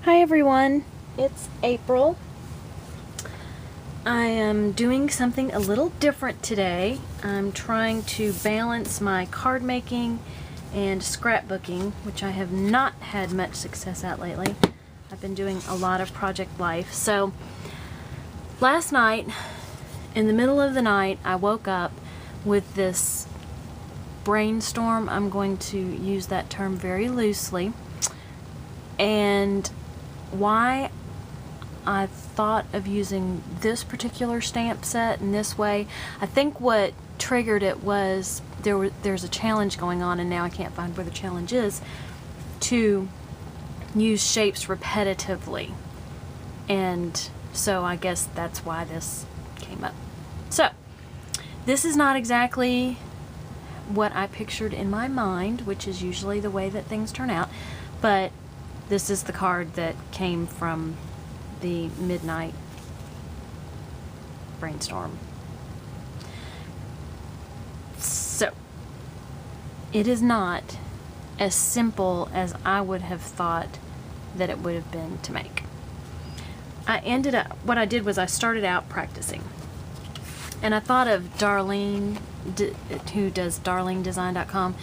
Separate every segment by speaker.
Speaker 1: Hi everyone, it's April. I am doing something a little different today. I'm trying to balance my card making and scrapbooking, which I have not had much success at lately. I've been doing a lot of project life. So last night, in the middle of the night, I woke up with this brainstorm. I'm going to use that term very loosely. And why I thought of using this particular stamp set in this way, I think what triggered it was there's a challenge going on, and now I can't find where the challenge is, to use shapes repetitively. And so I guess that's why this came up. So this is not exactly what I pictured in my mind, which is usually the way that things turn out, but this is the card that came from the midnight brainstorm. So, it is not as simple as I would have thought that it would have been to make. What I did was I started out practicing. And I thought of Darlene, who does darlenedesign.com,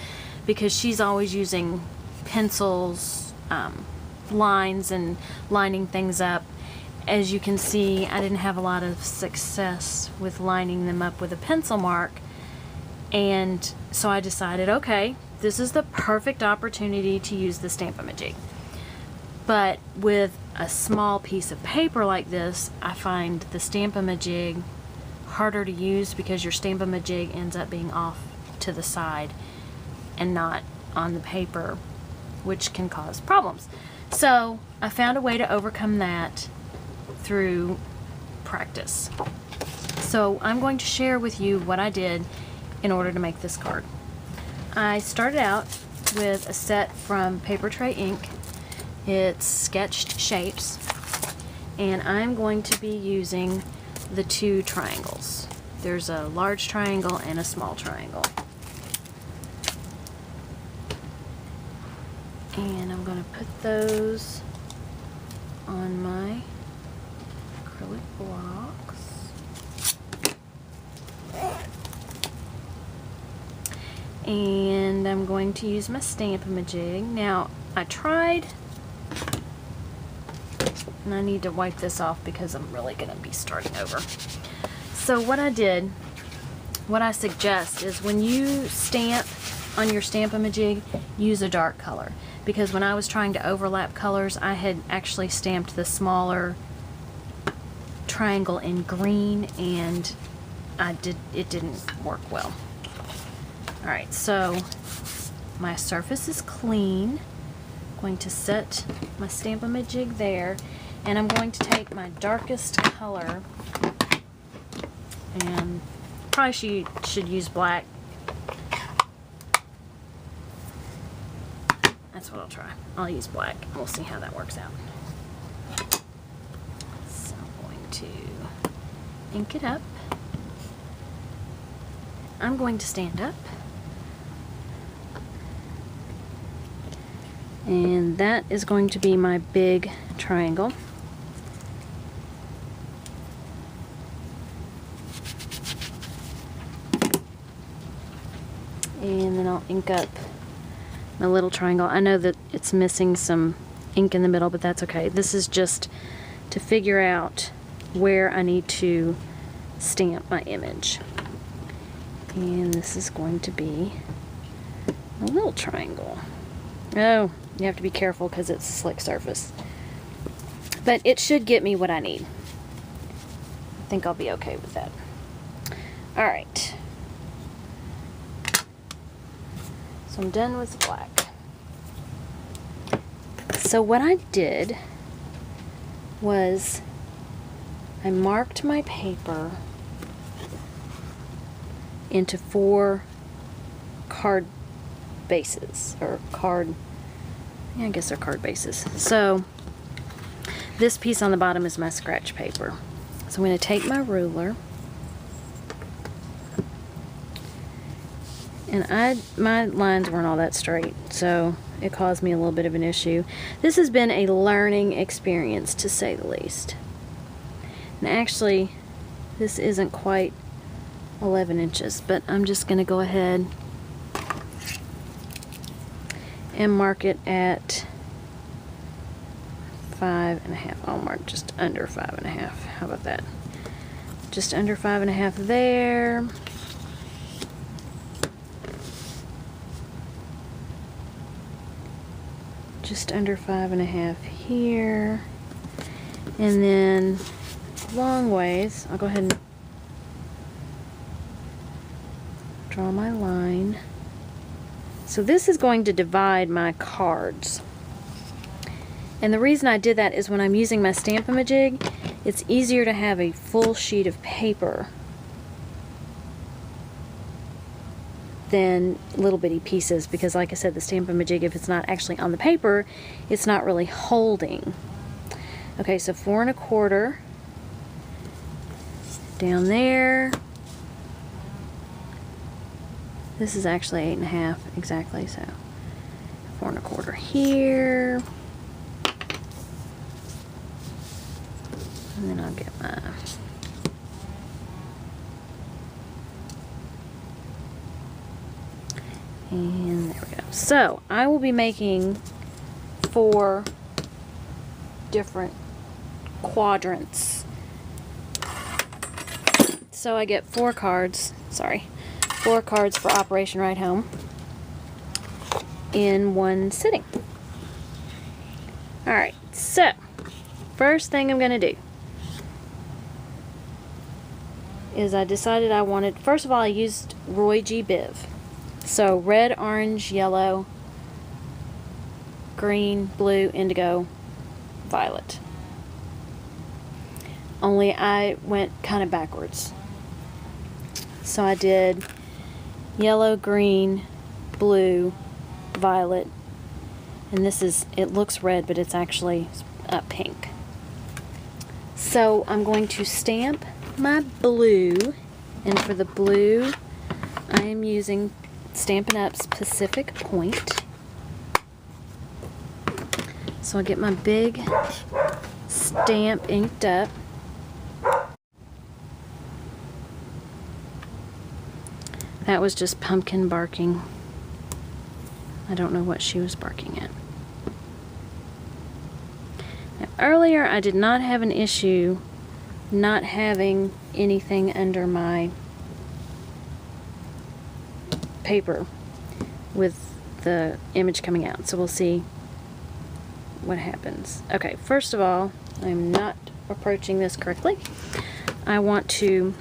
Speaker 1: because she's always using pencils, lines and lining things up. As you can see, I didn't have a lot of success with lining them up with a pencil mark, and so I decided, okay, this is the perfect opportunity to use the Stamp-A-Majig. But with a small piece of paper like this, I find the Stamp-A-Majig harder to use because your Stamp-A-Majig ends up being off to the side and not on the paper, which can cause problems. So I found a way to overcome that through practice. So I'm going to share with you what I did in order to make this card. I started out with a set from Paper Trey Ink. It's sketched shapes, and I'm going to be using the two triangles. There's a large triangle and a small triangle. And I'm going to put those on my acrylic blocks. And I'm going to use my Stamp-A-Majig. Now, I tried, and I need to wipe this off because I'm really going to be starting over. So what I suggest is when you stamp on your Stamp-A-Majig, use a dark color. Because when I was trying to overlap colors, I had actually stamped the smaller triangle in green, and it didn't work well. Alright, so my surface is clean. I'm going to set my Stamp-A-Majig there, and I'm going to take my darkest color, and probably should use black. That's what I'll try. I'll use black. We'll see how that works out. So I'm going to ink it up. I'm going to stand up. And that is going to be my big triangle. And then I'll ink up my little triangle. I know that it's missing some ink in the middle, but that's okay. This is just to figure out where I need to stamp my image. And this is going to be a little triangle. Oh, you have to be careful because it's a slick surface. But it should get me what I need. I think I'll be okay with that. Alright. So I'm done with the black. So what I did was I marked my paper into 4 card bases, or card, yeah, I guess they're card bases. So this piece on the bottom is my scratch paper. So I'm going to take my ruler, and my lines weren't all that straight, so it caused me a little bit of an issue. This has been a learning experience, to say the least. And actually, this isn't quite 11 inches, but I'm just going to go ahead and mark it at 5.5. I'll mark just under 5.5. How about that? Just under 5.5 there. Just under 5.5 here. And then long ways, I'll go ahead and draw my line. So this is going to divide my cards. And the reason I did that is when I'm using my Stamp-A-Majig, it's easier to have a full sheet of paper than little bitty pieces, because like I said, the Stamp-A-Majig, if it's not actually on the paper, it's not really holding. Okay, so 4.25 down there. This is actually 8.5 exactly, so 4.25 here. And then I'll get my and there we go. So I will be making 4 different quadrants. So I get 4 cards, 4 cards for Operation Ride Home in one sitting. Alright, so first thing I'm going to do is I decided I wanted, first of all, I used Roy G. Biv. So red, orange, yellow, green, blue, indigo, violet. Only I went kind of backwards. So I did yellow, green, blue, violet, and this is, it looks red, but it's actually pink. So I'm going to stamp my blue, and for the blue I am using Stampin' Up's Pacific Point. So I'll get my big stamp inked up. That was just Pumpkin barking. I don't know what she was barking at. Now, earlier I did not have an issue not having anything under my paper with the image coming out. So we'll see what happens. Okay, first of all, I'm not approaching this correctly. I want to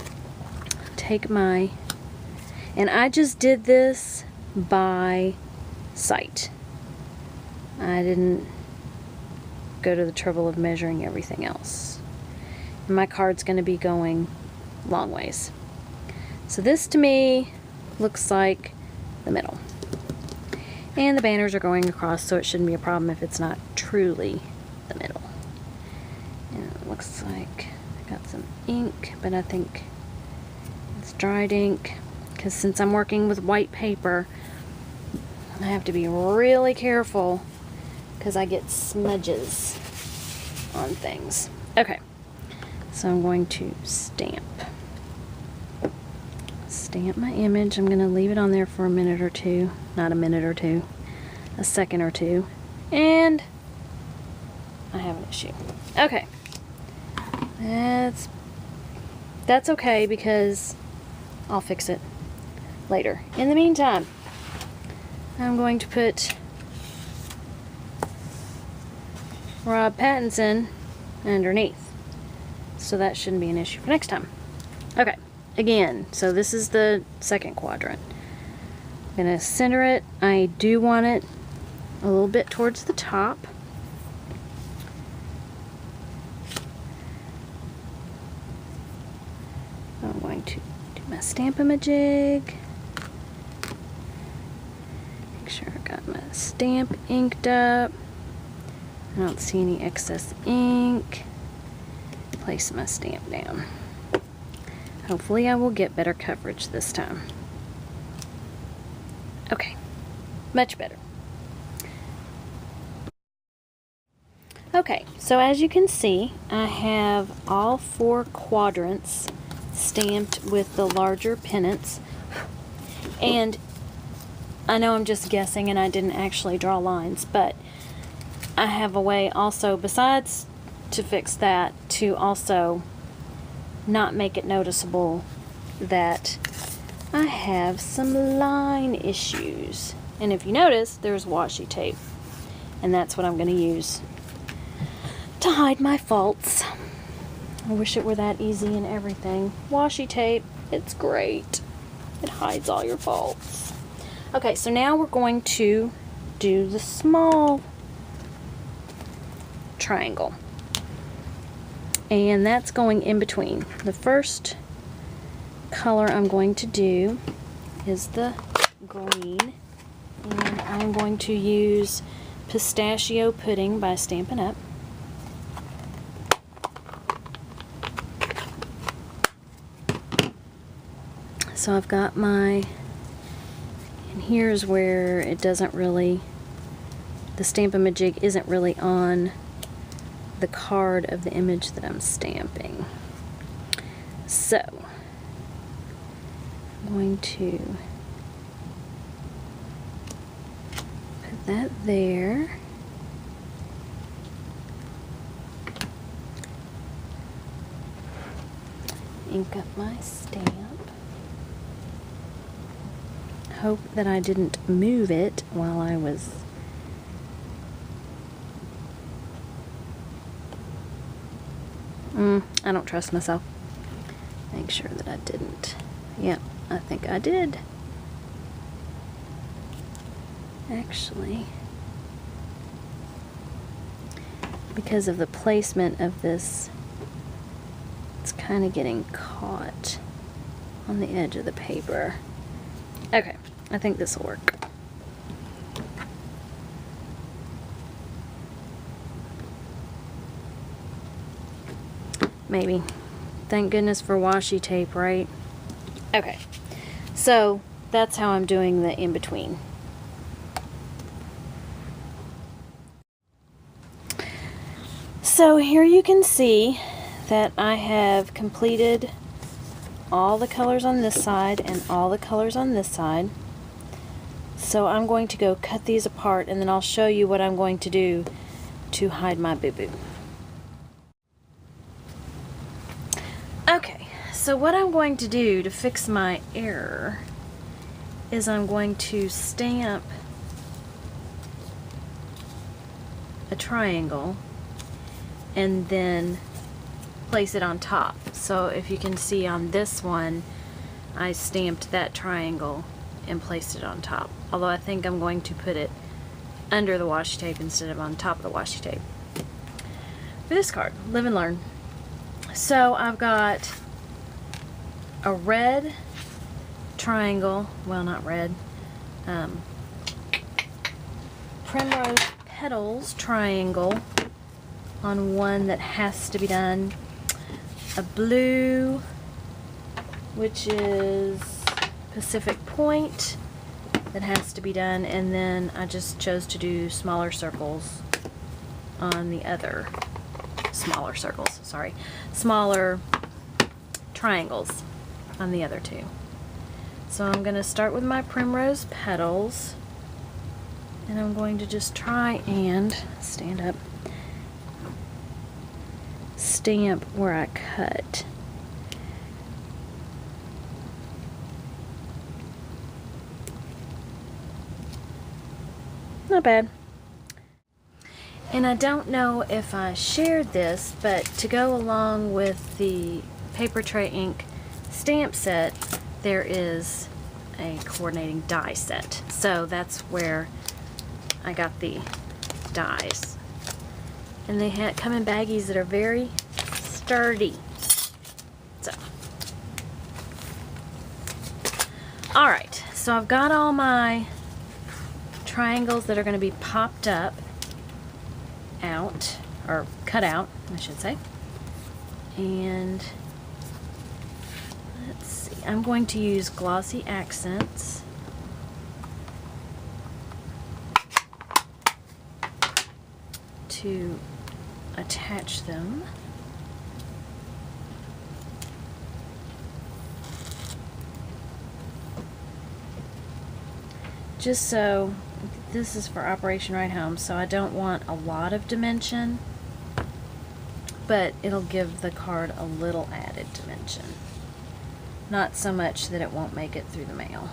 Speaker 1: take my, and I just did this by sight. I didn't go to the trouble of measuring everything else. And my card's going to be going long ways. So this to me looks like the middle. And the banners are going across, so it shouldn't be a problem if it's not truly the middle. And it looks like I got some ink, but I think it's dried ink, because since I'm working with white paper, I have to be really careful because I get smudges on things. Okay, so I'm going to stamp my image. I'm going to leave it on there for a minute or two, not a minute or two, a second or two, and I have an issue. Okay, that's okay because I'll fix it later. In the meantime, I'm going to put Rob Pattinson underneath, so that shouldn't be an issue for next time. Okay, again, so this is the second quadrant. I'm going to center it. I do want it a little bit towards the top. I'm going to do my Stamp-A-Majig. Make sure I got my stamp inked up. I don't see any excess ink. Place my stamp down. Hopefully I will get better coverage this time. Okay, much better. Okay, so as you can see, I have all 4 quadrants stamped with the larger pennants. And I know I'm just guessing and I didn't actually draw lines, but I have a way also, besides to fix that, to also not make it noticeable that I have some line issues. And if you notice, there's washi tape. And that's what I'm going to use to hide my faults. I wish it were that easy and everything. Washi tape, it's great. It hides all your faults. Okay, so now we're going to do the small triangle. And that's going in between. The first color I'm going to do is the green. And I'm going to use Pistachio Pudding by Stampin' Up. So I've got my, and here's where it doesn't really, the Stamp-A-Majig isn't really on the card of the image that I'm stamping. So I'm going to put that there. Ink up my stamp. Hope that I didn't move it while I was I don't trust myself. Make sure that I didn't. Yep, I think I did. Actually, because of the placement of this, it's kind of getting caught on the edge of the paper. Okay, I think this will work. Maybe. Thank goodness for washi tape, right? Okay, so that's how I'm doing the in-between. So here you can see that I have completed all the colors on this side and all the colors on this side. So I'm going to go cut these apart and then I'll show you what I'm going to do to hide my boo-boo. Okay, so what I'm going to do to fix my error is I'm going to stamp a triangle and then place it on top. So if you can see on this one, I stamped that triangle and placed it on top. Although I think I'm going to put it under the washi tape instead of on top of the washi tape. For this card, Live and Learn. So I've got a red triangle, well not red, primrose petals triangle on one that has to be done, a blue, which is Pacific Point, that has to be done, and then I just chose to do smaller circles on the other, smaller triangles on the other two. So I'm going to start with my primrose petals, and I'm going to just try and stand up, stamp where I cut. Not bad. And I don't know if I shared this, but to go along with the Paper Trey Ink stamp set, there is a coordinating die set. So that's where I got the dies. And they come in baggies that are very sturdy. So, alright, so I've got all my triangles that are going to be popped up out, or cut out, I should say. And let's see, I'm going to use glossy accents to attach them. Just so, this is for Operation Right Home, so I don't want a lot of dimension, but it'll give the card a little added dimension. Not so much that it won't make it through the mail.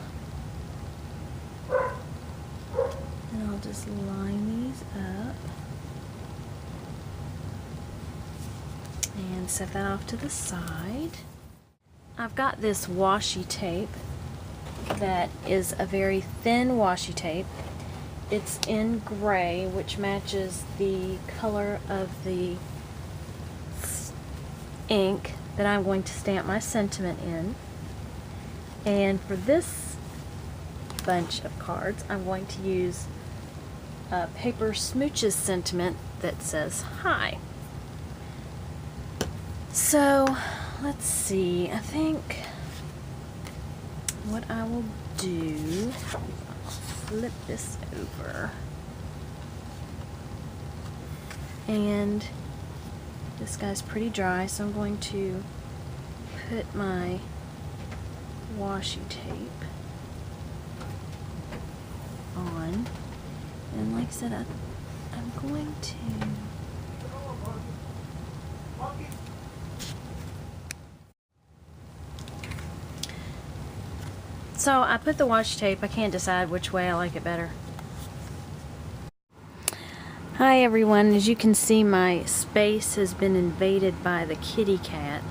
Speaker 1: And I'll just line these up and set that off to the side. I've got this washi tape that is a very thin washi tape. It's in gray, which matches the color of the ink that I'm going to stamp my sentiment in. And for this bunch of cards, I'm going to use Paper Smooch's sentiment that says hi. So let's see, I think what I will do, I'll flip this over, and this guy's pretty dry, so I'm going to put my washi tape on, and like I said, I'm going to so I put the washi tape. I can't decide which way I like it better. Hi everyone, as you can see, my space has been invaded by the kitty cat.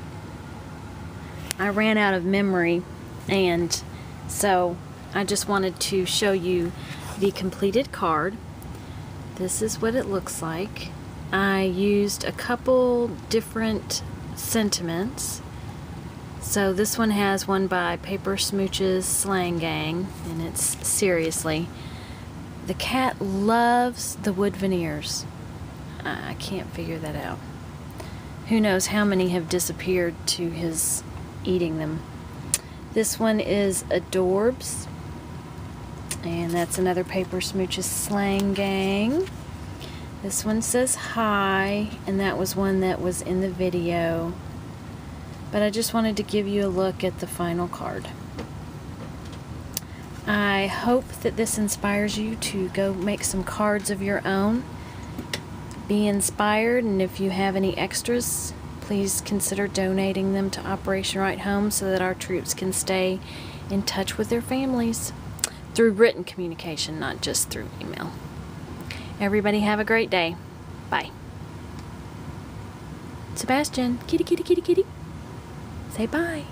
Speaker 1: I ran out of memory, and so I just wanted to show you the completed card. This is what it looks like. I used a couple different sentiments. So this one has one by Paper Smooch's Slang Gang, and it's seriously, the cat loves the wood veneers. I can't figure that out. Who knows how many have disappeared to his eating them. This one is Adorbs, and that's another Paper Smooch's Slang Gang. This one says hi, and that was one that was in the video. But I just wanted to give you a look at the final card. I hope that this inspires you to go make some cards of your own. Be inspired, and if you have any extras, please consider donating them to Operation Right Home so that our troops can stay in touch with their families through written communication, not just through email. Everybody have a great day. Bye. Sebastian, kitty, kitty, kitty, kitty. Say bye.